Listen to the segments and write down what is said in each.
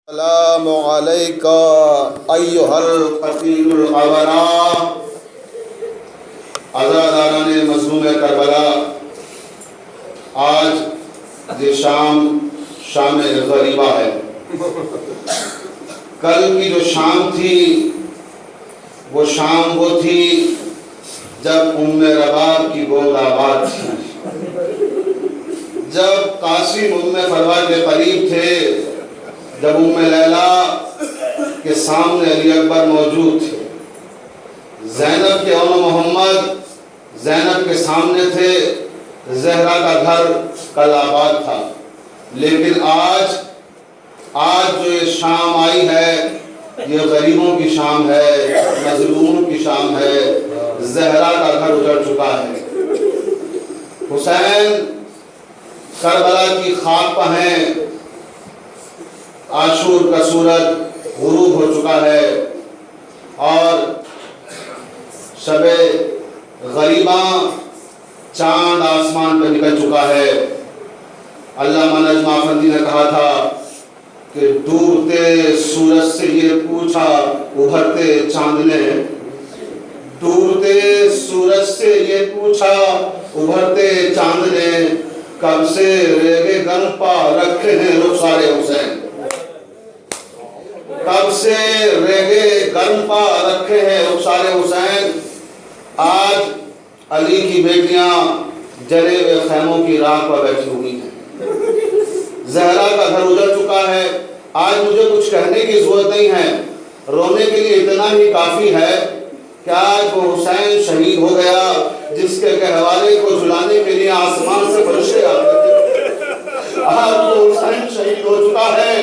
السلام علیکہ ایھا القتیل الابرار۔ عزاداران مظلوم کربلا، آج یہ شام غریبہ ہے۔ کل کی جو شام تھی وہ شام وہ تھی جب رباب کی گود آباد تھی، جب قاسم فروا کے قریب تھے، جب لیلا کے سامنے علی اکبر موجود تھے، زینب کے اول محمد زینب کے سامنے تھے، زہرا کا گھر کل آباد تھا۔ لیکن آج جو یہ شام آئی ہے، یہ غریبوں کی شام ہے، مظلوموں کی شام ہے۔ زہرا کا گھر اجڑ چکا ہے، حسین کربلا کی خاک پہ ہیں، عاشور کا سورج غروب ہو چکا ہے اور شب غریباں چاند آسمان پہ نکل چکا ہے۔ علامہ نجم افندی نے کہا تھا کہ ڈوبتے سورج سے یہ پوچھا ابھرتے چاند نے، ڈوبتے سورج سے یہ پوچھا ابھرتے چاند نے، کب سے ریگے گن پا رکھے ہیں رخسار حسین، کب سے ریگے گن پا رکھے ہیں رخسار حسین۔ آج علی کی بیٹیاں جلے ہوئے خیموں کی راہ پر بیٹھی ہوئی ہیں، زہرا کا گھر اجڑ چکا ہے۔ آج مجھے کچھ کہنے کی ضرورت نہیں ہے، رونے کے لیے اتنا ہی کافی ہے کہ آج وہ حسین شہید ہو گیا جس کے گہوارے کو جلانے کے لیے آسمان سے فرشتے آتے تھے۔ آج وہ حسین شہید ہو چکا ہے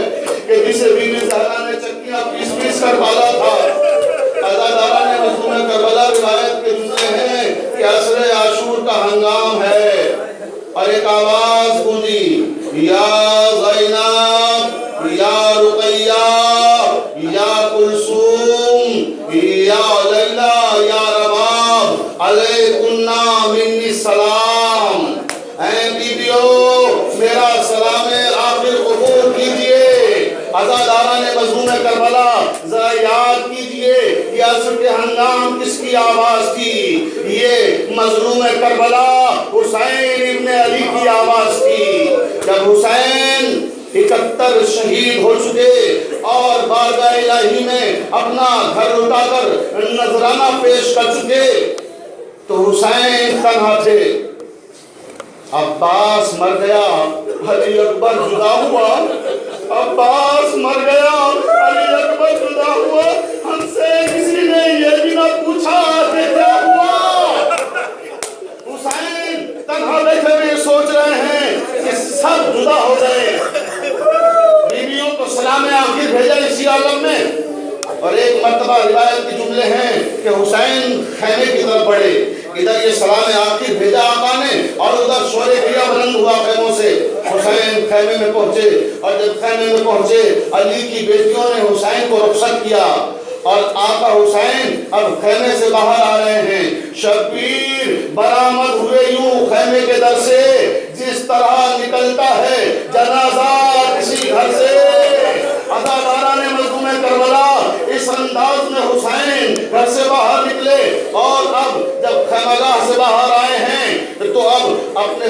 کہ جسے بی بی زہرا نے چکیاں پیس پیس کر پالا تھا۔ عزاداران مظلوم کربلا روایت کے جملے ہیں کہ عصر عاشور کا ہنگام ہے اور ایک آواز گونجی، یا زینب، یا رقیہ، یا کلثوم، یا لیلا، یا رباب، علیکنا منی السلام۔ اے بیبیو، میرا سلام آخر قبول کیجئے۔ عزاداران مظلوم کربلا، ذرا یاد کیجئے یہ عصر کے ہنگام کس کی آواز تھی؟ یہ مظلوم کربلا حسین ابن علی کی آواز تھی۔ جب حسین 71 شہید ہو چکے اور بارگاہ الہی میں اپنا گھر لٹا کر نذرانہ پیش کر چکے تو حسین تنہا تھے۔ عباس مر گیا، علی اکبر جدا ہوا، عباس مر گیا، علی اکبر جدا ہوا، ہم سے کسی نے یہ بھی نہ پوچھا کہ کیا ہوا۔ حسین تنہا بیٹھے ہوئے سوچ رہے ہیں کہ سب جدا ہو گئے۔ بیویوں کو سلام آخر بھیجا اسی عالم میں، اور ایک مرتبہ روایت کے جملے ہیں کہ حسین خیمے کی طرف بڑھے، ادھر یہ سلام آخر بھیجا آقا نے اور ادھر شور گریہ بلند ہوا خیموں سے۔ حسین خیمے میں پہنچے اور جب خیمے میں پہنچے علی کی بیٹیوں نے حسین کو رخصت کیا اور آقا حسین اب خیمے سے باہر آ رہے ہیں۔ شبیر برآمد ہوئے یوں خیمے کے در سے جس طرح نکلتا ہے جنازہ کسی گھر سے۔ عزاداران مظلوم کربلا، اس انداز میں حسین گھر سے باہر نکلے اور اب جب خیمگاہ سے باہر آئے ہیں تو اب اپنے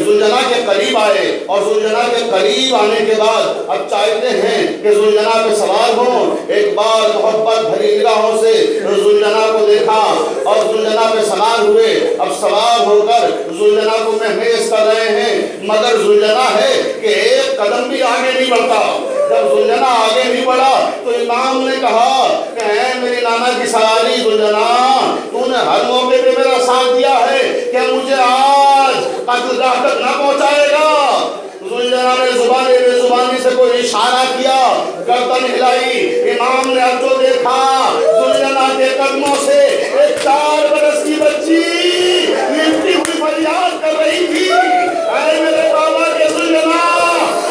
زلجنا کے قریب آئے اور زلجنا کے قریب آنے کے بعد اب چاہتے ہیں کہ زلجنا پہ سوار ہوں۔ ایک بار محبت بھری نگاہوں سے زلجنا کو دیکھا اور زلجنا پہ سوار ہوئے۔ اب سوار ہو کر زلجنا کو مہمیز کر رہے ہیں، مگر زلجنا ہے کہ ایک قدم بھی آگے نہیں بڑھتا۔ جب زلجنا آگے نہیں بڑھا تو امام نے کہا کہ اے میری نانا کی سواری زلجنا، تو نے ہر موقع پہ میرا ساتھ دیا ہے کہ مجھے آج قتل گاہ تک نہ پہنچائے گا۔ زلجنا نے زبانی بے زبانی سے کوئی اشارہ کیا، گردن ہلائی۔ امام نے اب جو دیکھا، زلجنا کے قدموں سے ایک 4 برس کی بچی لپٹی ہوئی فریاد کر رہی تھی، اے میرے بابا کے زلجنا،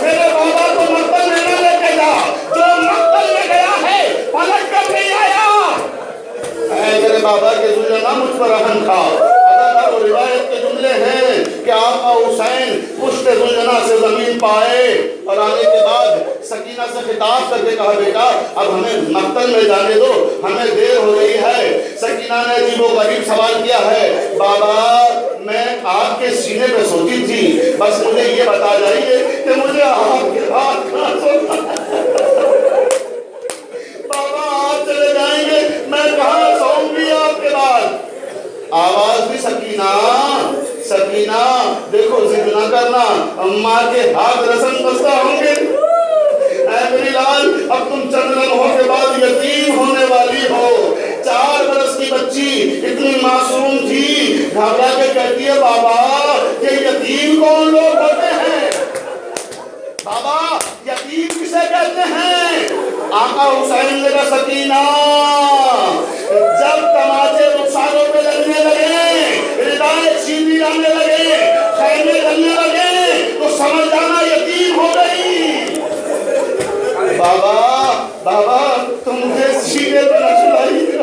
میرے بابا کو مقتل میں نہ لے کے جا، جو مقتل میں گیا ہے پلٹ کر نہیں آیا۔ اے میرے بابا کے زلجنا، مجھ پر رحم کھا۔ روایت کے جملے ہیں کہ آقا حسین پشت زلجنا سے زمین پائے اور آنے کے بعد سکینہ سے خطاب کر کے کہا بیٹا اب ہمیں مقتل میں جانے دو، ہمیں دیر ہو رہی ہے۔ سکینہ نے عجیب و غریب سوال کیا ہے، بابا میں آپ کے سینے پہ سوتی تھی، بس مجھے یہ بتا جائیے کہ مجھے آپ کے ہاتھ کہاں سوتا ہے؟ بابا آپ چلے جائیں گے، میں کہاں سوؤں گی آپ کے بعد؟ آواز بھی سکینہ سکینہ دیکھو ضد نہ کرنا، اماں کے ہاتھ رسم بستہ ہوں گے۔ اے میری لال اب تم چند لمحوں کے بعد یتیم ہونے والی ہو۔ 4 برس کی بچی اتنی معصوم تھی، گھبرا کے کہتی ہے بابا یہ یتیم کون لوگ ہوتے ہیں؟ بابا یتیم کسے کہتے ہیں؟ آقا حسین نے کہا سکینہ جب تماچے رخساروں پہ لگنے لگے، ردائیں چھینی آنے لگے، خیمے لگنے لگے تو سمجھ جانا یتیم ہو گئی۔ بابا بابا تم مجھے سینے پہ نہ سلائیے،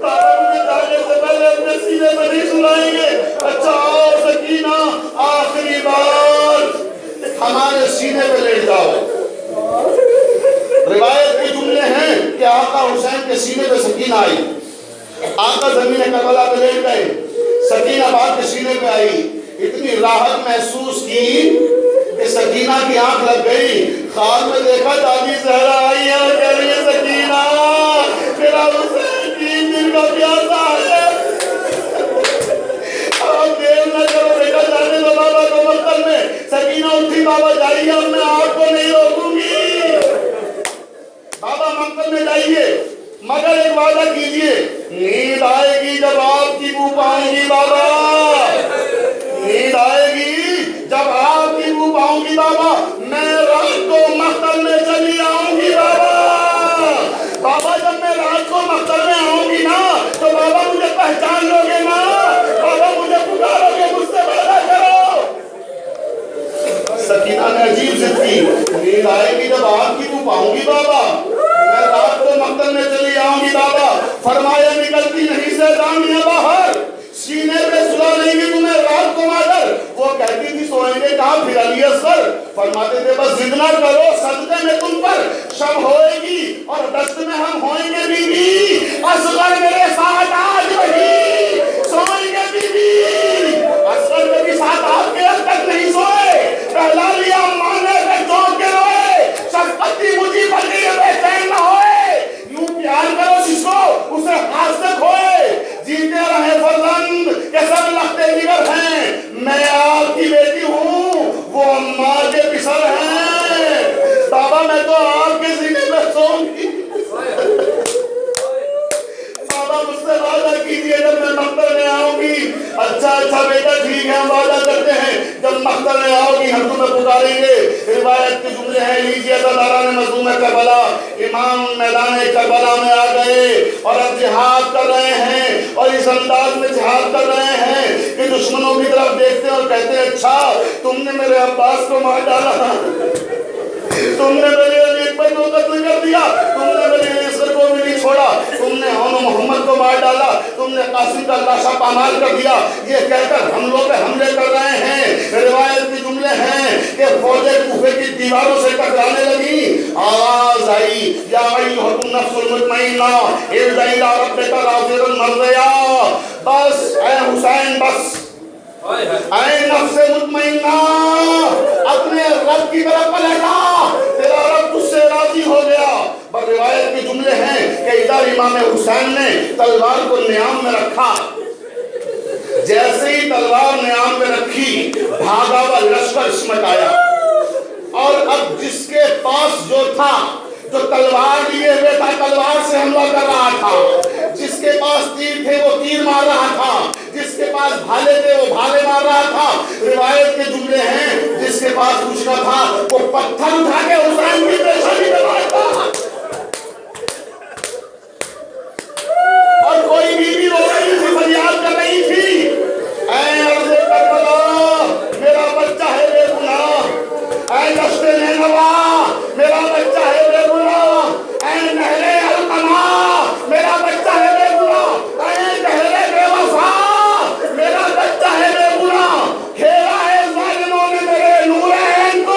بابا مجھے جانے سے پہلے اپنے سینے پہ نہیں سلائیں گے۔ اچھا آؤ سکینہ آخری بار ہمارے سینے پہ لیٹ جاؤ۔ روایت کے جملے ہیں کہ آقا حسین کے سینے پہ سکینہ آئی، آقا زمین کربلا پہ لیٹ گئے، سکینہ باپ کے سینے پہ آئی، اتنی راحت محسوس کی کہ سکینہ کی آنکھ لگ گئی۔ خواب میں دیکھا دادی زہرا آئی ہے اور کہہ رہی ہے سکینہ میرا حسین 3 دن کا پیاسا ہے، آپ دیر نہ کرو بیٹا جانے دو بابا کو مقتل میں۔ سکینہ اٹھی بابا جائیے اب میں آپ کو نہیں روکوں گی، بابا مقتل میں جائیے مگر ایک وعدہ کیجئے، نیند آئے گی جب آپ کی بو پاؤں گی بابا، نیند آئے گی جب آپ کی بو پاؤں گی بابا، میں رات کو مقتل میں چلی آؤں گی بابا۔ بابا جب میں رات کو مقتل میں آؤں گی نا تو بابا مجھے پہچان لو گے نا، بابا مجھے پکارو گے، مجھ سے وعدہ کرو۔ سکینہ نے عجیب ضد کی، نیند آئے گی جب آپ کی بو پاؤں گی بابا، میں رات کو مقتل میں چلی آؤں گی بابا۔ فرمایا نکلتی نہیں سے دامیاں باہر، سینے پہ سلا لیں گی تمہیں رات کو مادر۔ وہ کہتی تھی سوئیں گے کہاں پھر علی اصغر؟ فرماتے تھے بس ضد نہ کرو، صدقے میں تم پر شب ہوئے گی اور دست میں ہم ہوئیں گے بی بی، اصغر میرے ساتھ آج وہی سوئیں گے بی بی۔ اصغر کبھی ساتھ آپ کے اب تک نہیں سوئے، پہلا لیا مانے پہ چونک کے روئے، شفقتی مجھے پڑی بے چین نہ ہوئے، یوں پیار کرو جس کو اسے ہاتھ سے کھوئے، جیتے رہے فرزند کہ سب لختے جگر ہیں، میں آپ کی بیٹی ہوں وہ اماں کے پسر ہیں، بابا میں تو آپ کے سینے پہ سوؤں گی، بابا مجھ سے وعدہ کیجئے جب میں مقتل میں آؤں گی۔ اچھا اچھا بیٹا ٹھیک ہے ہم وعدہ کرتے ہیں جب مقتل میں آؤ گی ہم تمہیں پکاریں گے۔ روایت کے جملے ہیں لیجئے سرداران مظلوم کربلا، امام میدان کربلا میں آ گئے اور اب جہاد کر رہے ہیں اور اس انداز میں جہاد کر رہے ہیں کہ دشمنوں کی طرف دیکھتے اور کہتے ہیں اچھا تم نے میرے عباس کو مار ڈالا، تم نے میرے علی اکبر کو قتل کر دیا، تم نے میرے علی اصغر کو بھی نہیں چھوڑا، تم نے محمد کو مار ڈالا، تم نے قاسم کا لاشا پامال کر دیا، یہ کہہ کر حملوں پہ حملے کر رہے ہیں۔ روایت کے جملے ہیں کہ فوجیں کوفے کی دیواروں سے ٹکرانے لگی، آواز آئی یا ایھا النفس المطمئنہ ارجعی الی ربک راضیۃ مرضیہ، بس اے حسین بس، اے نفس مطمئنہ اپنے رب کی طرف پلٹ آ، تیرا رب تجھ سے راضی ہو گیا۔ پر روایت کے جملے ہیں کہ ادھر امام حسین نے تلوار کو نیام میں رکھا، جیسے ہی تلوار نیام میں رکھی بھاگا ہوا لشکر سمٹ آیا، اور اب جس کے پاس جو تھا، جو تلوار لیے ہوئے تھا تلوار سے حملہ کر رہا تھا، جس کے پاس تیر تھے وہ تیر مار رہا تھا، جس کے پاس بھالے تھے وہ بھالے مار رہا تھا۔ روایت کے جملے ہیں جس کے پاس کچھ نہ تھا وہ پتھر اٹھا کے حسین کی پیشانی پہ مارتا، اور کوئی بیوی رو رہی تھی، فریاد کر رہی تھی، اے ارض کربلا میرا بچہ ہے بے گناہ، اے دشت نینوا میرا بچہ ہے بے گناہ، اے نہر القما میرا بچہ ہے بے گناہ، اے نہر بے وفا میرا بچہ ہے بے گناہ، کھیلا ہے ظالموں نے میرے نورین کو،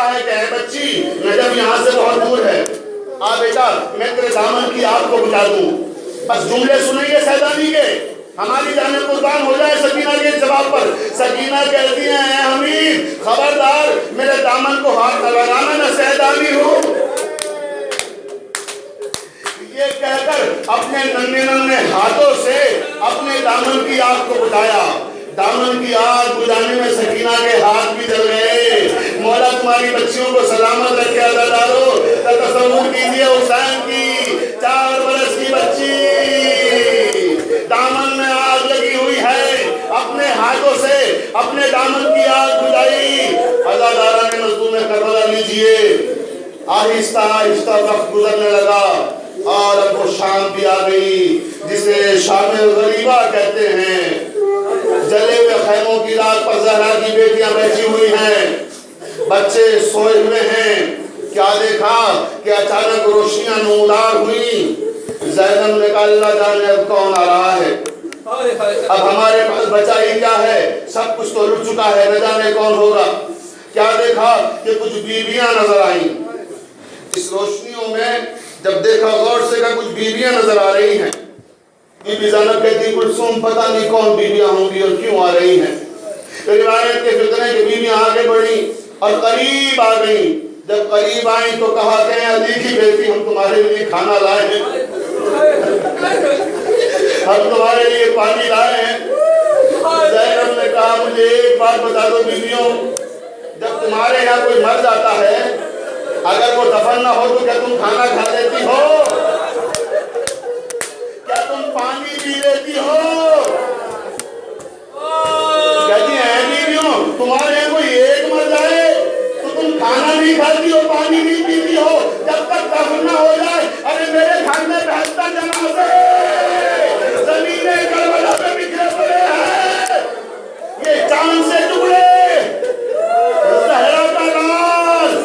کہتا ہے کہ اے بچی نجف یہاں سے بہت دور ہے، آ بیٹا میں تیرے دامن کی آگ کو بجھا دوں. بس جملے سنیں گے سیدانی کے، ہماری جانیں قربان ہو جائے سکینہ کے جواب پر. سکینہ کہتی ہیں اے حمید خبردار میرے دامن کو ہاتھ نہ لگانا، میں سیدانی ہوں. یہ کہہ کر اپنے ننھے ننھے ہاتھوں سے اپنے دامن کی آگ کو بجھایا. دامن کی آگ بجھانے میں سکینہ کے ہاتھ بھی جل گئے. مولا تمہاری بچیوں کو سلامت رکھے عزادارو. تصور کیجئے حسین کی 4 برس کی بچی دامن میں آگ لگی ہوئی ہے، اپنے ہاتھوں سے اپنے دامن کی آگ بجھائی. عزادارہ نے مظلوم کربلا لیجئے. آہستہ آہستہ وقت گزرنے لگا اور اب وہ شام بھی آ گئی جسے شام غریبہ کہتے ہیں. جلے ہوئے خیموں کی رات پر زہرا کی بیٹیاں بیٹھی ہوئی ہیں، بچے سوئے ہوئے ہیں. کیا دیکھا کہ اچانک روشنیاں نمودار ہوئی. زینب نے کہا اللہ جانے اب کون آ رہا ہے، اب ہمارے پاس بچا ہی کیا ہے، سب کچھ تو لٹ چکا ہے، نہ جانے کون ہوگا. کیا دیکھا کہ کچھ بیویاں نظر آئیں. اس روشنیوں میں جب دیکھا غور سے کہ کچھ بیویاں نظر آ رہی ہیں. بی بی زینب کہتی کلثوم پتہ نہیں کون بیویاں ہوں گی اور کیوں آ رہی ہیں. روایت کے فتنے کہ بیویاں آگے بڑھیں اور قریب آ گئیں. جب قریب آئیں تو کہا کہ علی کی بیٹی ہم تمہارے لیے کھانا لائے ہیں، ہم تمہارے لیے پانی لائے ہیں. زینب نے کہا مجھے ایک بات بتا دو بیویوں، جب تمہارے یہاں کوئی مر جاتا ہے اگر وہ دفن نہ ہو تو کیا تم کھانا کھا لیتی ہو، کیا تم پانی پی لیتی ہو؟ کہتی ہیں بیویوں تمہارے یہاں کوئی ایک مر جائے تو تم کھانا نہیں کھاتی ہو، پانی نہیں پیتی ہو، جب تک دفن نہ ہو جائے. ارے میرے گھر میں بہتا جنازے زمین کربلا پہ بکھرے پڑے ہیں، یہ چاند سے ٹکڑے زہرا کا لال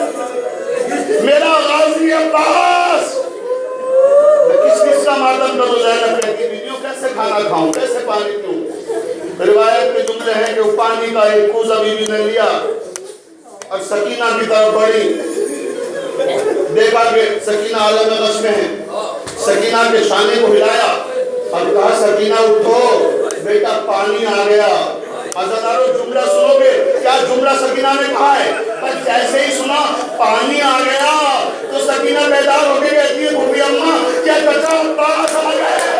میرا غازی عباس. میں کس کس کا ماتم کروں؟ زینب کہتی بیویوں کیسے کھانا کھاؤں، کیسے پانی پیوں؟ روایت کے جملے ہیں کہ پانی کا ایک کوزہ بیوی نے لیا اور سکینہ کی طرف بڑھی. دیکھا کہ سکینہ عالم غش میں ہے. سکینہ کے شانے کو ہلایا اور کہا سکینہ اٹھو بیٹا پانی آ گیا. عزادارو جملہ سنو گے کیا جملہ سکینہ نے کہا ہے؟ پر جیسے ہی سنا پانی آ گیا تو سکینہ بیدار ہو کے کہتی ہے بھوبی اماں کیا چچا عباس آ گئے،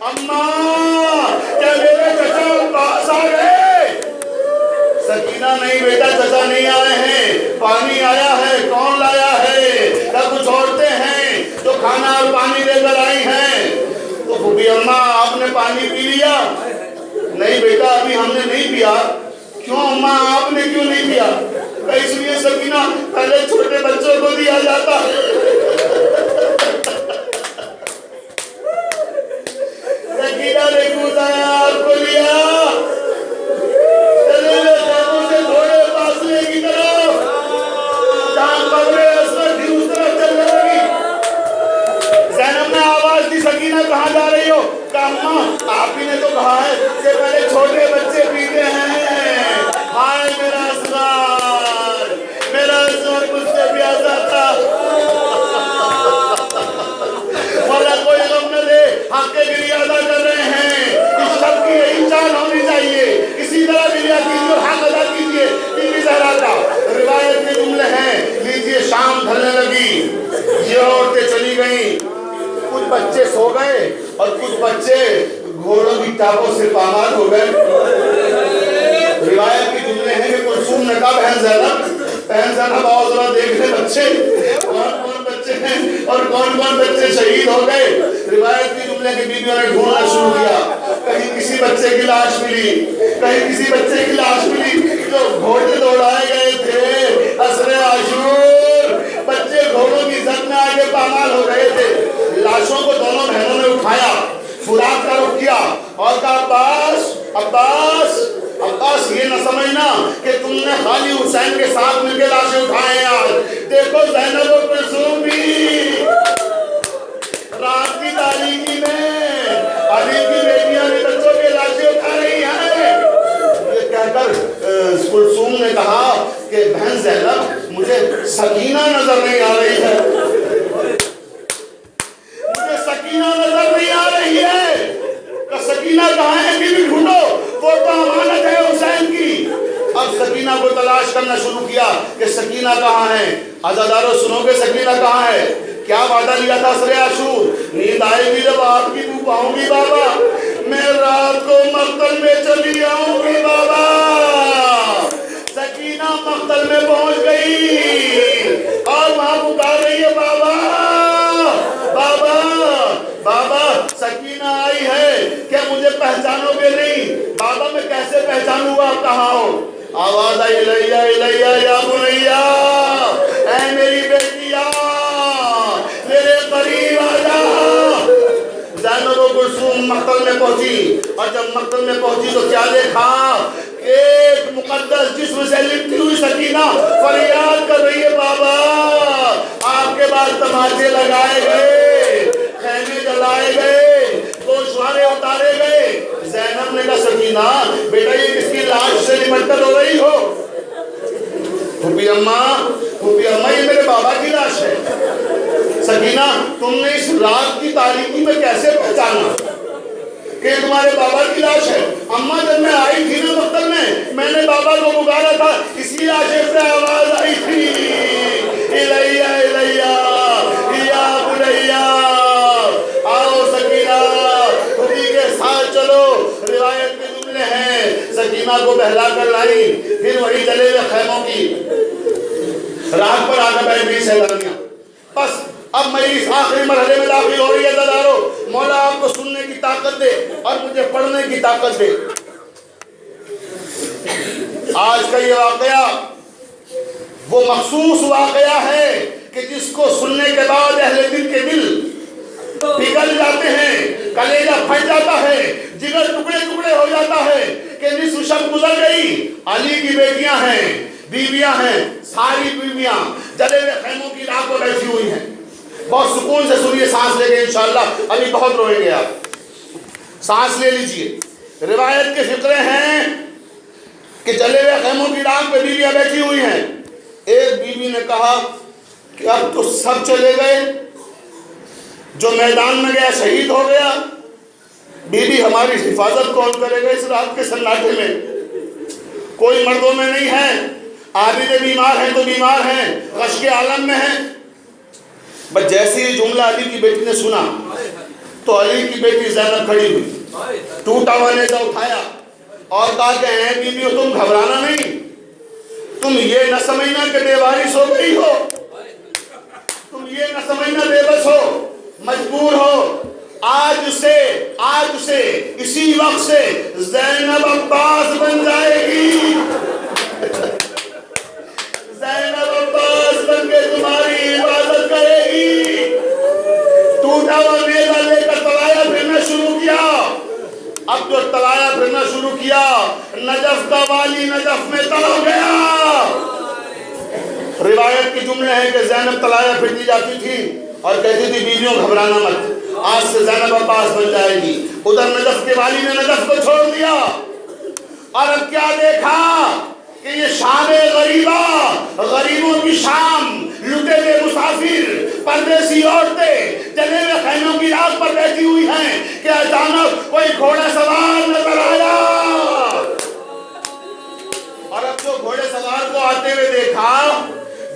اماں کیا میرے چچا عباس آ گئے. سکینہ نہیں بیٹا چچا نہیں آئے ہیں، پانی آیا ہے. کون لایا ہے؟ کیا کچھ عورتیں ہیں جو کھانا اور پانی لے کر آئی ہیں. تو بھوبی اماں آپ نے پانی پی لیا؟ نہیں بیٹا ابھی ہم نے نہیں پیا. کیوں اماں آپ نے کیوں نہیں پیا؟ اس لیے سکینہ پہلے چھوٹے بچوں کو دیا جاتا ہے. سکینہ نے کوزہ آپ کو لیا، چلے لے خیموں سے تھوڑے فاصلے کی طرف جہاں قبر اسود تھی اس طرف چل رہی. زینب نے آواز دی سکینہ کہاں جا رہی ہو؟ کہا اماں آپ ہی نے تو کہا ہے کہ پہلے چھوٹے بچے پیتے ہیں. ہائے میرا اسرار، میرا اسرار مجھ سے پیاسا تھا. مولا کوئی غم نہ دے، حق کے لیے ادا کر رہے ہیں. اس شب کی یہی چال ہونی چاہیے، اسی طرح بھی کیجیے اور حق ادا کیجیے. بی بی زہرا کا روایت کے جملے ہیں. لیجیے شام ڈھلنے لگی، یہ عورتیں چلی گئیں. کچھ بچے سو گئے اور کچھ بچے گھوڑوں کی ٹاپوں سے پامال ہو گئے. روایت کے جملے ہیں کہ کلثوم نے کہا بہن زینب آؤ ذرا دیکھ لے بچے کون کون بچے ہیں اور کون کون بچے شہید ہو گئے. روایت کے جملے کے بیویوں نے ڈھونڈنا شروع کیا. کہیں کسی بچے کی لاش ملی، کہیں کسی بچے کی لاش ملی جو گھوڑے دوڑائے گئے تھے عصر عاشور. بچے گھوڑوں کی زد میں آگے پامال ہو گئے تھے. لاشوں کو دونوں بہنوں نے اٹھایا، فرات کا رخ کیا اور کہا عباس عباس عباس یہ نہ سمجھنا کہ تم نے خالی حسین کے ساتھ مل کے لاشیں اٹھائے ہیں. آج دیکھو زینب و کلثوم بھی رات کی تاریکی میں علی کی بیٹیاں بھی بچوں کے لاشیں اٹھا رہی ہیں. یہ کہہ کر کلثوم نے زینب مجھے سکینہ نظر نہیں آ رہی ہے، مجھے سکینہ نظر نہیں آ رہی ہے، کہ سکینہ کہاں ہے؟ بی بی ڈھونڈو، وہ تو امانت ہے حسین کی۔ اب سکینہ کو تلاش کرنا شروع کیا کہ سکینہ کہاں ہے۔ عزادارو سنو گے سکینہ کہاں ہے؟ کیا وعدہ لیا تھا سر عاشور؟ نیند آئے گی جب آپ کی بو پاؤں گی بابا، میں رات کو مقتل میں چلی آؤں گی بابا۔ سکینہ مقتل میں پہنچ گئی اور وہاں پکار رہی ہے بابا بابا بابا، سکینہ آئی ہے، کیا مجھے پہچانو گے نہیں؟ بابا میں کیسے پہچانوں گا آپ کہاں ہو؟ آواز آئی الیہ الیہ یا بنیا، اے میری بیٹیا میرے قریب آ جا۔ زینب و کلثوم مقتل میں پہنچی، اور جب مقتل میں پہنچی تو کیا دیکھا؟ ایک مقدس جسم سے لپٹی ہوئی سکینہ فریاد کر رہی ہے بابا۔ آپ کے بعد تماچے لگائے گئے، خیمے جلائے گئے، گوشوارے اتارے گئے۔ زینب نے کہا سکینہ بیٹا یہ کس کی لاش سے لپٹ کر رو رہی ہو؟ پھوپھی اماں یہ میرے بابا کی لاش ہے۔ سکینہ تم نے اس رات کی تاریکی میں کیسے پہچانا کہ تمہارے بابا کی لاش ہے؟ اماں جب میں آئی تھی نا مقتل میں نے بابا کو پکارا تھا، اسی لاشے سے آواز آئی تھی الیہ الیہ یا بنیا۔ آؤ سکینہ خودی کے ساتھ چلو۔ روایت کے جملے ہیں سکینہ کو بہلا کر لائی، پھر وہی جلے ہوئے خیموں کی راہ پر آ کر بیٹھ گئی سیلانیاں۔ بس اب میں اس آخری مرحلے میں داخل ہو رہی ہے دادارو، مولا آپ کو سننے کی طاقت دے اور مجھے پڑھنے کی طاقت دے۔ آج کا یہ واقعہ وہ مخصوص واقعہ ہے کہ جس کو سننے کے بعد اہل دل کے دل پگھل جاتے ہیں، کلیجہ پھٹ جاتا ہے، جگر ٹکڑے ٹکڑے ہو جاتا ہے کہ نصف شب گزر گئی، علی کی بیٹیاں ہیں، بیویاں ہیں، ساری بیویاں جلے ہوئے خیموں کی راہ کو بیٹھی ہوئی ہیں۔ بہت سکون سے سنیے، سانس لے گئے انشاءاللہ، ابھی بہت روئیں گے آپ، سانس لے لیجئے۔ روایت کے فقرے ہیں کہ جلے ہوئے خیموں کی راہ پہ بیویاں بیٹھی ہوئی ہیں۔ ایک بیوی نے کہا کہ اب تو سب چلے گئے، جو میدان میں گیا شہید ہو گیا، بیوی ہماری حفاظت کون کرے گا اس رات کے سناٹے میں؟ کوئی مردوں میں نہیں ہے، عابد بیمار ہیں تو بیمار ہیں، غش کے عالم میں ہیں۔ بس جیسے یہ جملہ علی کی بیٹی نے سنا تو علی کی بیٹی زینب کھڑی ہوئی، ٹوٹا ہوا نیزہ اٹھایا اور کہا کہ اے بیوی تم گھبرانا نہیں، تم یہ نہ سمجھنا کہ بے وارث ہو گئی ہو، تم یہ نہ سمجھنا بے بس ہو، مجبور ہو۔ آج سے اسی وقت سے زینب عباس بن جائے گی، زینب عباس بن کے تمہاری حفاظت کرے گی۔ ٹوٹا ہوا نیزہ لے کر تلایا پھرنا شروع کیا۔ اب جو تلایا پھرنا شروع کیا، نجف کا والی نجف میں تڑپ گیا۔ روایت کے جملے ہیں کہ زینب تلایا پھرتی جاتی تھی اور کہتی تھی بیویوں گھبرانا مت، آج سے زینب عباس بن جائے گی۔ ادھر نجف کے والی نے نجف کو چھوڑ دیا اور اب کیا دیکھا کہ یہ شام غریبہ، غریبوں کی شام، لٹے ہوئے مسافر، پردیسی عورتیں جلے ہوئے خیموں کی راہ پر بیٹھی ہوئی ہیں کہ اچانک کوئی گھوڑا سوار نظر آیا، اور اب جو گھوڑے سوار کو آتے ہوئے دیکھا،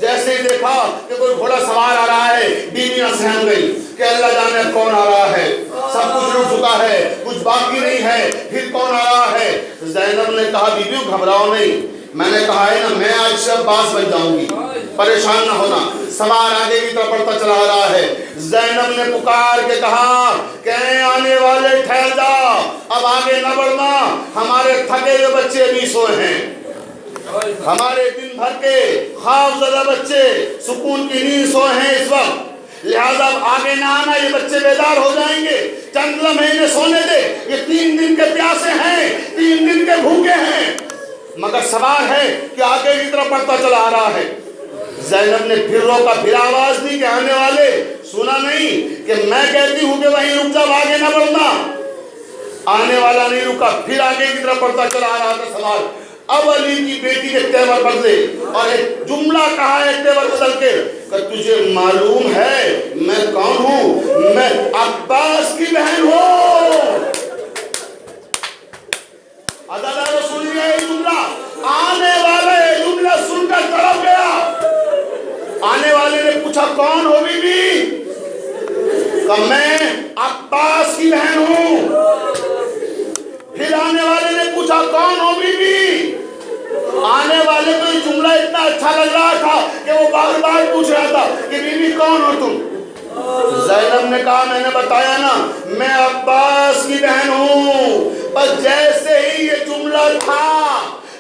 جیسے ہی دیکھا کہ کوئی گھوڑا سوار آ رہا ہے، بیویاں سہم گئی کہ اللہ جانے اب کون آ رہا ہے، سب کچھ لٹ چکا ہے، کچھ باقی نہیں ہے، پھر کون آ رہا ہے؟ زینب نے کہا بیویوں گھبراؤ نہیں، میں نے کہا ہے نا میں آج سے عباس بن جاؤں گی، پریشان نہ ہونا۔ سوار آگے کی طرف بڑھتا چلا رہا ہے، زینب نے پکار کے کہا کہ اے آنے والے ٹھہر جا، اب آگے نہ بڑھنا، ہمارے تھکے ہوئے بچے ابھی سوئے ہیں، ہمارے دن بھر کے خواب زدہ بچے سکون کی نیند سوئے ہیں اس وقت، لہذا اب آگے نہ آنا، یہ بچے بیدار ہو جائیں گے، چند لمحے انہیں سونے دے، یہ 3 دن کے پیاسے ہیں، 3 دن کے بھوکے ہیں، مگر سوال ہے کہ آگے کی طرف بڑھتا چلا آ رہا ہے۔ زینب نے پھر روکا، پھر آواز دی کہ آنے والے سنا نہیں کہ میں کہتی ہوں کہ وہیں رک جا، آگے نہ بڑھنا۔ آنے والا نہیں رکا، پھر آگے کی طرف بڑھتا چلا آ رہا تھا سوال، اب علی کی بیٹی کے تیور بدلے اور ایک جملہ کہا ہے تیور بدل کے کہ تجھے معلوم ہے میں کون ہوں؟ میں عباس کی بہن ہوں۔ عدالت رسول نے یہ جملہ، آنے والا یہ جملہ سن کر تڑپ گیا۔ آنے والے نے پوچھا کون ہو بی بی؟ کہ میں عباس کی بہن ہوں۔ پھر آنے والے نے پوچھا کون ہو بی بی؟ آنے والے کو یہ جملہ اتنا اچھا لگ رہا تھا کہ وہ بار بار پوچھ رہا تھا کہ بی بی کون ہو تم؟ زینب نے کہا میں نے بتایا نا میں عباس کی بہن ہوں۔ بس جیسے ہی یہ جملہ تھا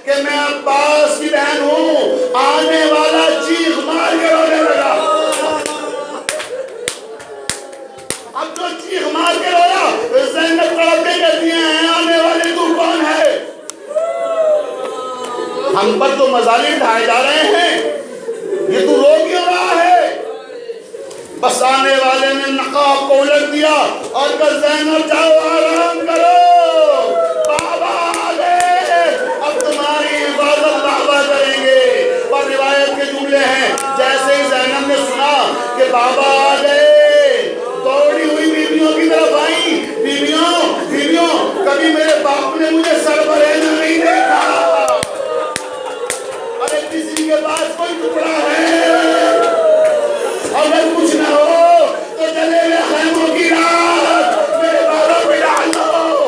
کہ میں عباس کی بہن ہوں، آنے والا چیخ مار کے رونے لگا۔ اب جو چیخ مار کے رویا زینب تڑپ کے کہتی ہیں آنے والے تو کون ہے؟ ہم پر تو مظالم ڈھائے جا رہے ہیں، یہ تو رو کیوں رہا ہے؟ بس آنے والے نے نقاب کو الٹ دیا اور کہا زینب جاؤ آرام کرو، بابا آ گئے، اب تمہاری حفاظت بابا کریں گے۔ اور روایت کے جملے ہیں جیسے ہی زینب نے سنا کہ بابا آ گئے، دوڑی ہوئی بیویوں کی طرف آئی، بیویوں کبھی میرے باپ نے مجھے سر برینا نہیں دیکھا، اگر کسی کے پاس کوئی ٹکڑا ہے اگر کچھ نہ ہو تو جلے ہوئے خیموں کی رات میرے بابا پہ ڈال دو۔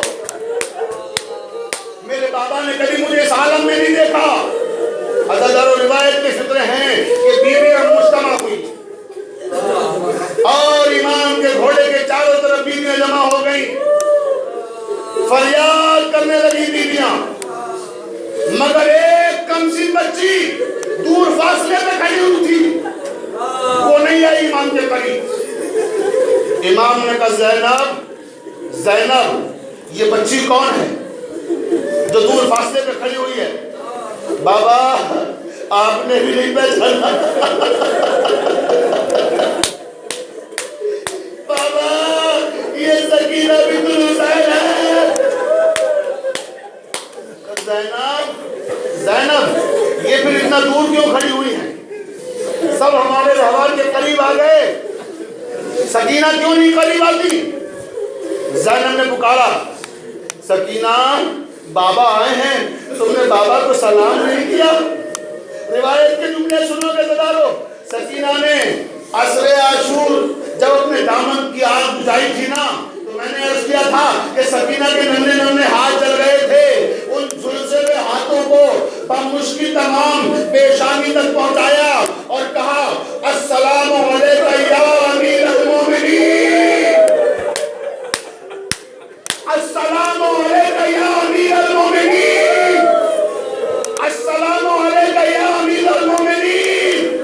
میرے بابا نے کبھی مجھے اس عالم میں نہیں دیکھا۔ عزادار و روایت کے فطرے ہیں کہ بیویاں مجتمع ہوئی اور امام کے گھوڑے کے چاروں طرف بیویاں جمع ہو گئیں، فریاد کرنے لگی بیویاں، مگر ایک کمسن بچی دور فاصلے پہ کھڑی ہوئی تھی، وہ نہیں آئی امام کے قریب۔ امام نے کہا زینب یہ بچی کون ہے جو دور فاصلے پہ کھڑی ہوئی ہے؟ بابا آپ نے بھی نہیں پہچانا؟ بابا یہ سکینہ بنت حسین ہے۔ زینب یہ پھر اتنا دور کیوں کھڑی ہوئی ہیں؟ سب ہمارے رہوار کے قریب آ گئے، سکینہ کیوں نہیں قریب آتی؟ زینب نے پکارا سکینہ بابا آئے ہیں، تم نے بابا کو سلام نہیں کیا؟ روایت کے جملے سنو گے دادارو، سکینہ نے عصر عاشور جب اپنے دامن کی آگ بجھائی تھی نا تو میں نے عرض کیا تھا کہ سکینہ کے ننھے ننھے ہاتھ جل رہے تھے، ان جھلسے ہاتھوں کو بمشکل تمام پیشانی تک پہنچایا اور کہا السلام علیکم یا امیر المومنین، السلام علیکم یا امیر المومنین، السلام علیکم یا امیر المومنین۔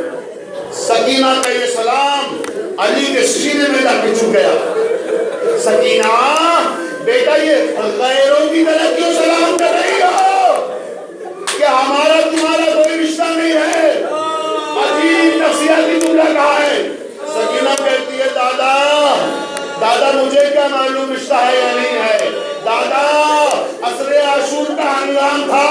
سکینہ کا یہ سلام علی کے سینے میں جا کے چھپ گیا۔ سکینہ بیٹا یہ غیروں کی طرح کیوں سلام کر رہی ہو کہ ہمارا تمہارا کوئی رشتہ نہیں ہے؟ عجیب نفسیاتی جملہ کہا ہے۔ سکینہ کہتی ہے دادا مجھے کیا معلوم رشتہ ہے یا نہیں ہے؟ دادا عصر عاشور کا ہنگام تھا،